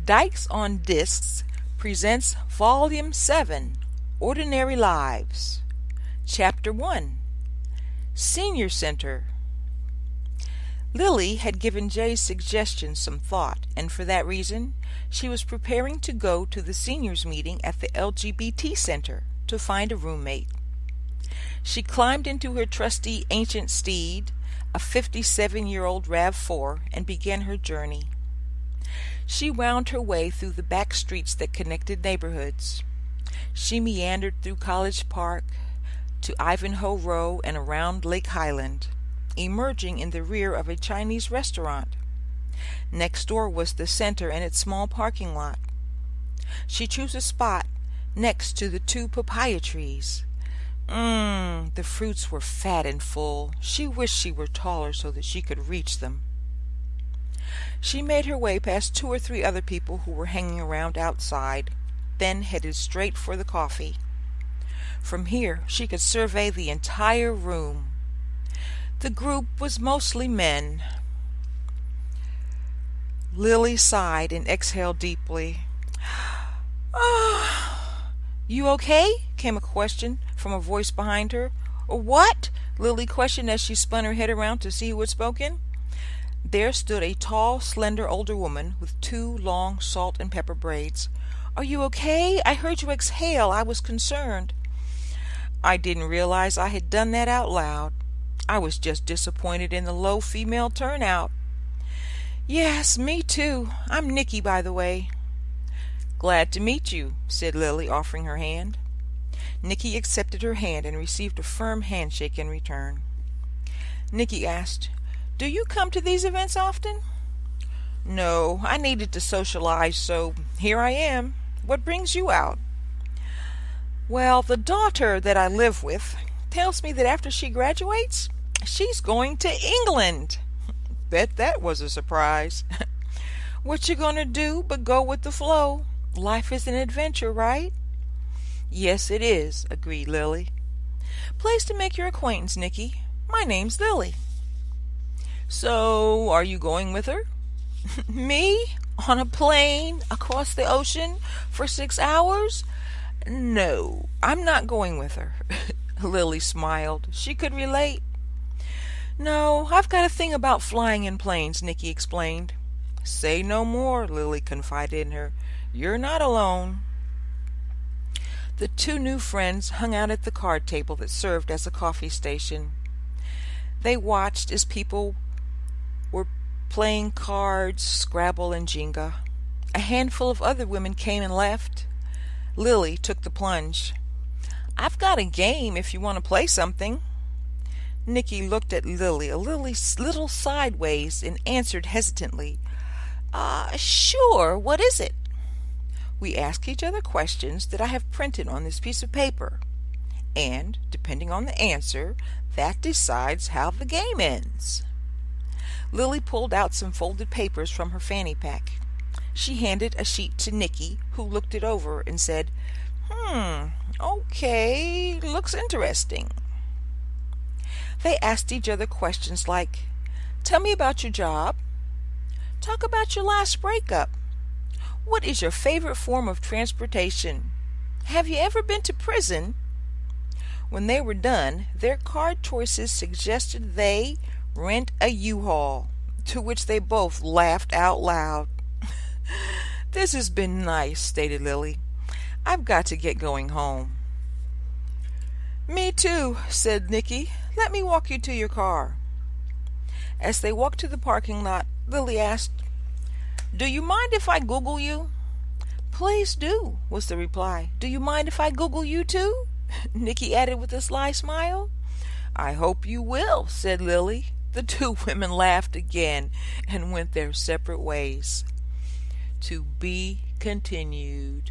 Dykes on Discs presents Volume 7, Ordinary Lives, Chapter 1, Senior Center. Lillie had given Jay's suggestion some thought, and for that reason, she was preparing to go to the seniors' meeting at the LGBT Center to find a roommate. She climbed into her trusty ancient steed, a 57-year-old RAV4, and began her journey. She wound her way through the back streets that connected neighborhoods. She meandered through College Park to Ivanhoe Row and around Lake Highland, emerging in the rear of a Chinese restaurant. Next door was the center and its small parking lot. She chose a spot next to the 2 papaya trees. The fruits were fat and full. She wished she were taller so that she could reach them. She made her way past 2 or 3 other people who were hanging around outside, then headed straight for the coffee. From here, she could survey the entire room. The group was mostly men. Lillie sighed and exhaled deeply. You okay? Came a question from a voice behind her. What? Lillie questioned as she spun her head around to see who had spoken. There stood a tall, slender older woman with 2 long salt and pepper braids. Are you okay? I heard you exhale. I was concerned. I didn't realize I had done that out loud. I was just disappointed in the low female turnout. Yes, me too. I'm Nikki, by the way. Glad to meet you, said Lillie, offering her hand. Nikki accepted her hand and received a firm handshake in return. Nikki asked, Do you come to these events often? No, I needed to socialize, so here I am. What brings you out? Well, the daughter that I live with tells me that after she graduates, she's going to England. Bet that was a surprise. What you gonna do but go with the flow? Life is an adventure, right? Yes, it is, agreed Lillie. Pleased to make your acquaintance, Nikki. My name's Lillie. So, are you going with her? Me? On a plane? Across the ocean? For 6 hours? No, I'm not going with her. Lillie smiled. She could relate. No, I've got a thing about flying in planes, Nikki explained. Say no more, Lillie confided in her. You're not alone. The 2 new friends hung out at the card table that served as a coffee station. They watched as people were playing cards, Scrabble, and Jenga. A handful of other women came and left. Lillie took the plunge. I've got a game if you want to play something. Nikki looked at Lillie a little sideways and answered hesitantly, Sure, what is it? We ask each other questions that I have printed on this piece of paper, and, depending on the answer, that decides how the game ends. Lillie pulled out some folded papers from her fanny pack. She handed a sheet to Nikki, who looked it over and said, Okay, looks interesting. They asked each other questions like, Tell me about your job. Talk about your last breakup. What is your favorite form of transportation? Have you ever been to prison? When they were done, their card choices suggested they rent a U-Haul, to which they both laughed out loud. This has been nice, stated Lillie. I've got to get going home. Me too, said Nikki. Let me walk you to your car. As they walked to the parking lot, Lillie asked, Do you mind if I Google you? Please do, was the reply. Do you mind if I Google you too? Nikki added with a sly smile. I hope you will, said Lillie. The 2 women laughed again and went their separate ways. To be continued.